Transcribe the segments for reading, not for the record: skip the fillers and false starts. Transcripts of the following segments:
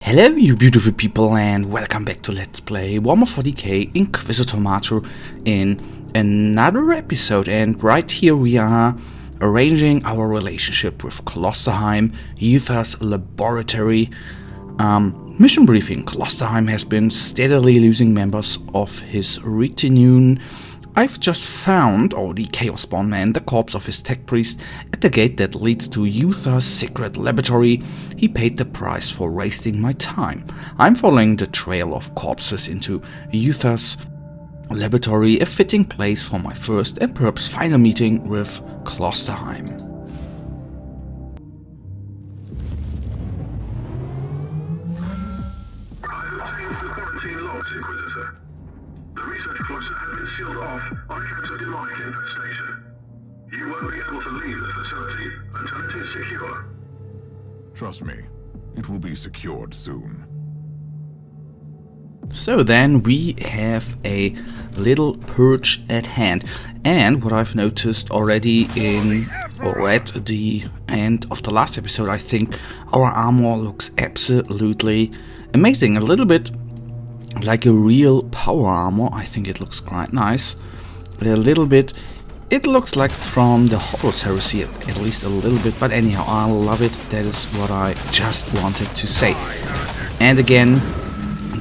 Hello you beautiful people and welcome back to Let's Play Warhammer 40k Inquisitor Martyr in another episode. And right here we are arranging our relationship with Klosterheim, Uther's laboratory. Mission briefing. Klosterheim has been steadily losing members of his retinue. I've just found, the Chaos Spawn Man, the corpse of his tech priest at the gate that leads to Uther's secret laboratory. He paid the price for wasting my time. I'm following the trail of corpses into Uther's laboratory, a fitting place for my first and perhaps final meeting with Klosterheim. I've obtained the quarantine logs, Inquisitor. The research cluster have been sealed off on account of demonic infestation. You won't be able to leave the facility until it is secure. Trust me, it will be secured soon. So then we have a little purge at hand, and what I've noticed already at the end of the last episode, I think our armor looks absolutely amazing. A little bit like a real power armor. I think it looks quite nice. But a little bit, it looks like from the Horus Heresy, at least a little bit. But anyhow, I love it. That is what I just wanted to say. And again,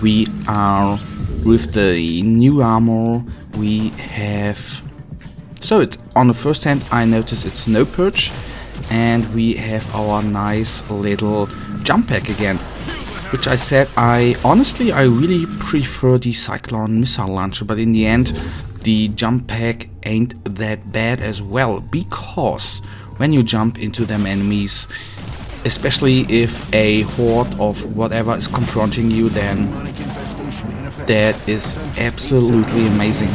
we are with the new armor. We have... So it on the first hand, I notice it's no purge. And we have our nice little jump pack again. Which I said, I really prefer the Cyclone missile launcher, but in the end the jump pack ain't that bad as well, because when you jump into them enemies, especially if a horde of whatever is confronting you, then that is absolutely amazing.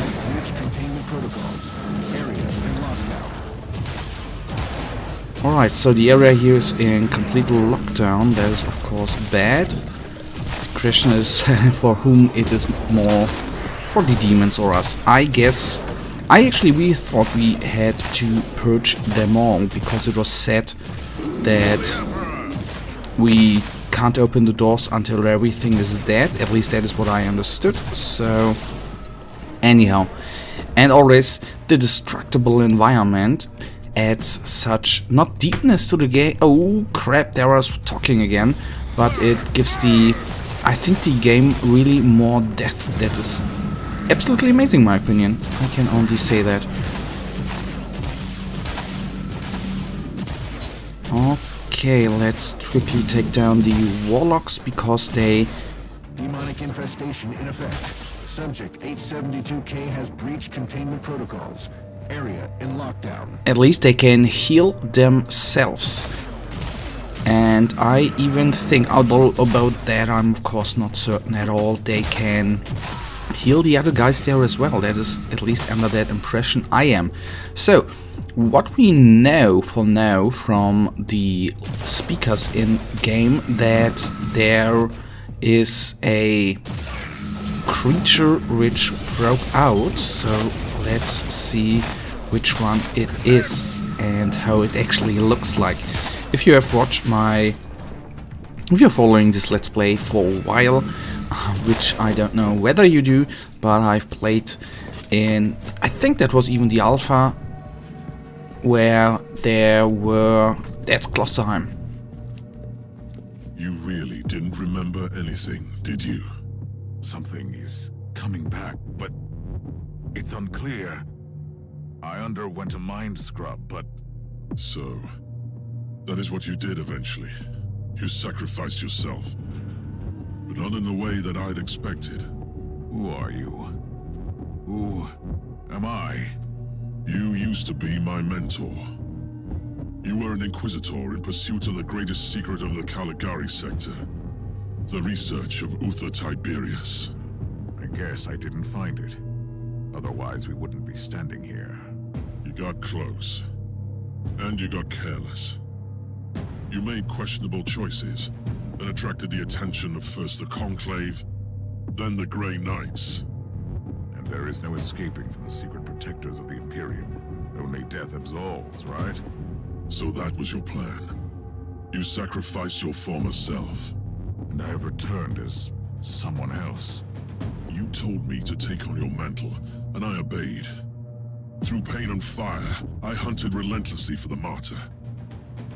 Alright, so the area here is in complete lockdown. That is of course bad. The question is for whom it is more, for the demons or us. I guess, we thought we had to purge them all, because it was said that we can't open the doors until everything is dead. At least that is what I understood. So, anyhow. And always the destructible environment adds such, not deepness to the game, oh crap, there I was talking again, but it gives I think the game really more depth. That is absolutely amazing in my opinion. I can only say that. Okay, let's quickly take down the warlocks, because they... Demonic infestation in effect. Subject 872K has breached containment protocols. Area in lockdown. At least they can heal themselves. And I even think, although about that I'm of course not certain at all, they can heal the other guys there as well. That is at least under that impression I am. So, what we know for now from the speakers in game, that there is a creature which broke out. So let's see which one it is and how it actually looks like. If you have watched if you're following this Let's Play for a while, which I don't know whether you do, but I've played in, I think that was even the alpha, where that's Klosterheim. You really didn't remember anything, did you? Something is coming back, but it's unclear. I underwent a mind scrub, but... So, that is what you did eventually. You sacrificed yourself. But not in the way that I'd expected. Who are you? Who am I? You used to be my mentor. You were an Inquisitor in pursuit of the greatest secret of the Caligari sector. The research of Uther Tiberius. I guess I didn't find it. Otherwise we wouldn't be standing here. You got close. And you got careless. You made questionable choices that attracted the attention of first the Conclave, then the Grey Knights. And there is no escaping from the secret protectors of the Imperium. Only death absolves, right? So that was your plan. You sacrificed your former self. And and I have returned as someone else. You told me to take on your mantle, and I obeyed. Through pain and fire, I hunted relentlessly for the Martyr.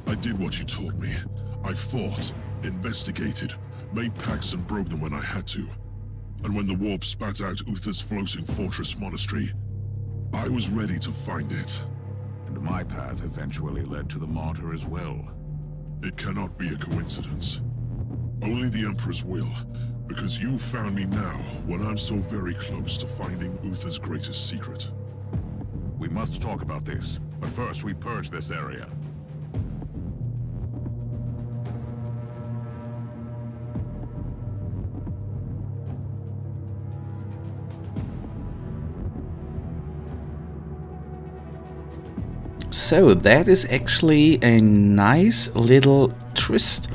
I did what you taught me. I fought, investigated, made pacts and broke them when I had to. And when the warp spat out Uther's floating fortress monastery, I was ready to find it. And my path eventually led to the Martyr as well. It cannot be a coincidence. Only the Emperor's will, because you found me now when I'm so very close to finding Uther's greatest secret. We must talk about this, but first we purge this area. So that is actually a nice little twist,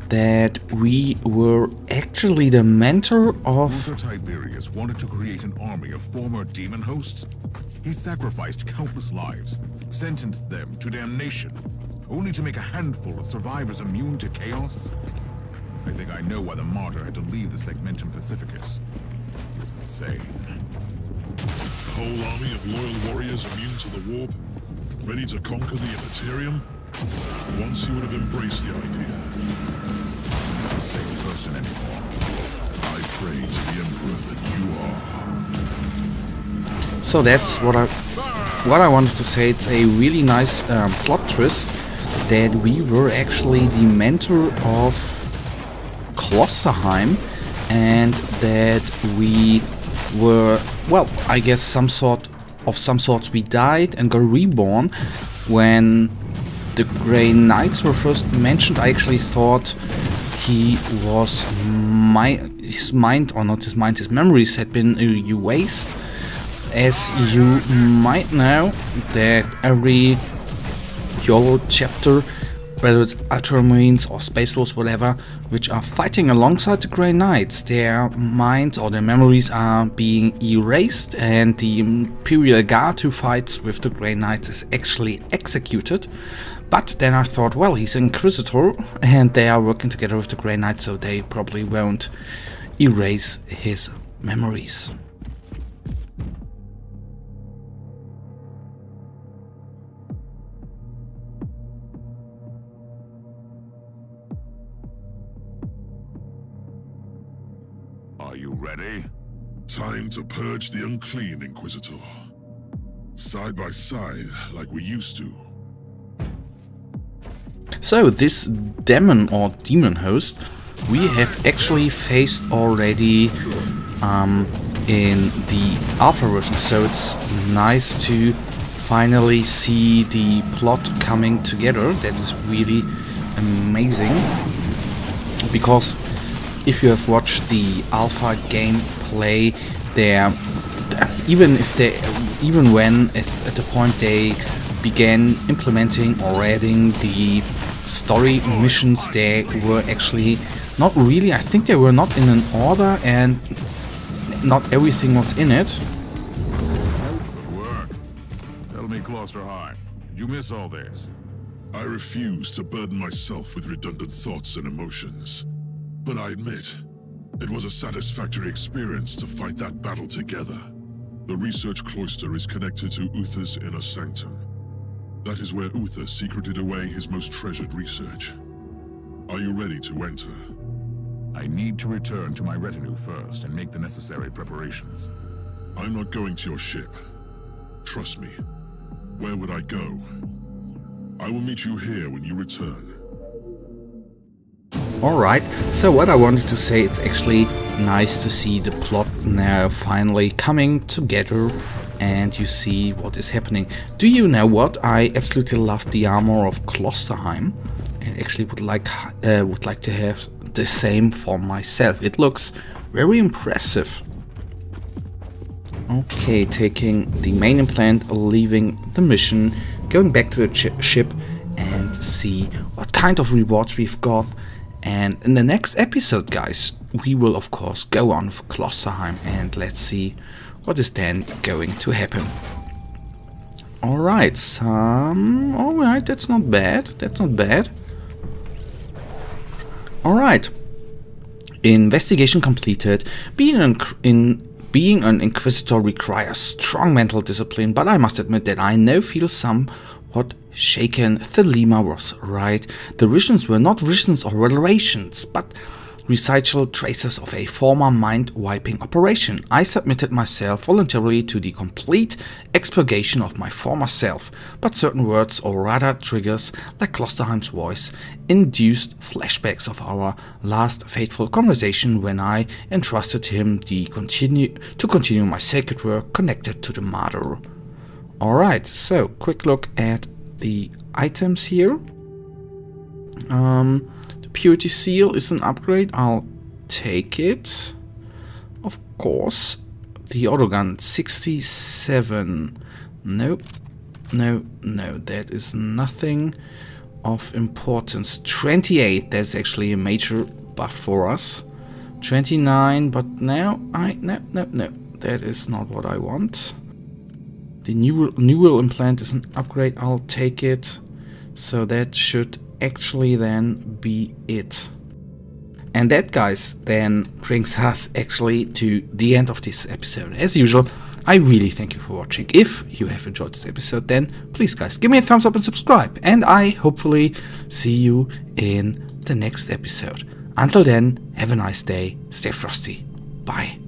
that we were actually the mentor of... Uther Tiberius wanted to create an army of former demon hosts. He sacrificed countless lives, sentenced them to damnation, only to make a handful of survivors immune to chaos. I think I know why the Martyr had to leave the Segmentum Pacificus. It's insane. A whole army of loyal warriors immune to the warp, ready to conquer the Immaterium? Once you would have embraced the idea. I'm not the same person anymore. I pray to the Emperor that you are. So that's what I wanted to say. It's a really nice plot twist, that we were actually the mentor of Klosterheim, and that we were, well, I guess some sort we died and got reborn. When the Grey Knights were first mentioned, I actually thought he was his memories had been erased. As you might know, that every YOLO chapter, whether it's Ultramarines or Space Wolves, whatever, which are fighting alongside the Grey Knights, their minds or their memories are being erased, and the Imperial Guard who fights with the Grey Knights is actually executed. But then I thought, well, he's an Inquisitor, and they are working together with the Grey Knights, so they probably won't erase his memories. Are you ready? Time to purge the unclean, Inquisitor. Side by side, like we used to. So this demon or demon host we have actually faced already in the alpha version, so it's nice to finally see the plot coming together. That is really amazing, because if you have watched the alpha gameplay, there, even when at the point they began implementing or adding the story missions, they were actually not really, I think they were not in an order, and not everything was in it. Good work. Tell me, Klosterheim, did you miss all this? I refuse to burden myself with redundant thoughts and emotions. But I admit, it was a satisfactory experience to fight that battle together. The research cloister is connected to Uther's inner sanctum. That is where Uther secreted away his most treasured research. Are you ready to enter? I need to return to my retinue first and make the necessary preparations. I'm not going to your ship. Trust me. Where would I go? I will meet you here when you return. Alright, so what I wanted to say, it's actually nice to see the plot now finally coming together, and you see what is happening. Do you know what? I absolutely love the armor of Klosterheim, and actually would like to have the same for myself. It looks very impressive. Okay, taking the main implant, leaving the mission, going back to the ship and see what kind of rewards we've got. And in the next episode, guys, we will of course go on for Klosterheim, and let's see what is then going to happen. Alright, alright, that's not bad, that's not bad. Alright, Investigation completed. Being an Inquisitor requires strong mental discipline, but I must admit that I now feel somewhat shaken. Thelema was right. The visions were not visions or revelations, but residual traces of a former mind-wiping operation. I submitted myself voluntarily to the complete expurgation of my former self, but certain words, or rather triggers, like Klosterheim's voice, induced flashbacks of our last fateful conversation when I entrusted him to continue my sacred work connected to the Martyr. Alright, so quick look at the items here. Purity Seal is an upgrade, I'll take it. Of course. The autogun, 67. No, that is nothing of importance. 28, that's actually a major buff for us. 29, but now no, that is not what I want. The neural implant is an upgrade, I'll take it. So that should actually then be it. And that, guys, then brings us actually to the end of this episode. As usual, I really thank you for watching. If you have enjoyed this episode, then please, guys, give me a thumbs up and subscribe. And I hopefully see you in the next episode. Until then, have a nice day, stay frosty, bye.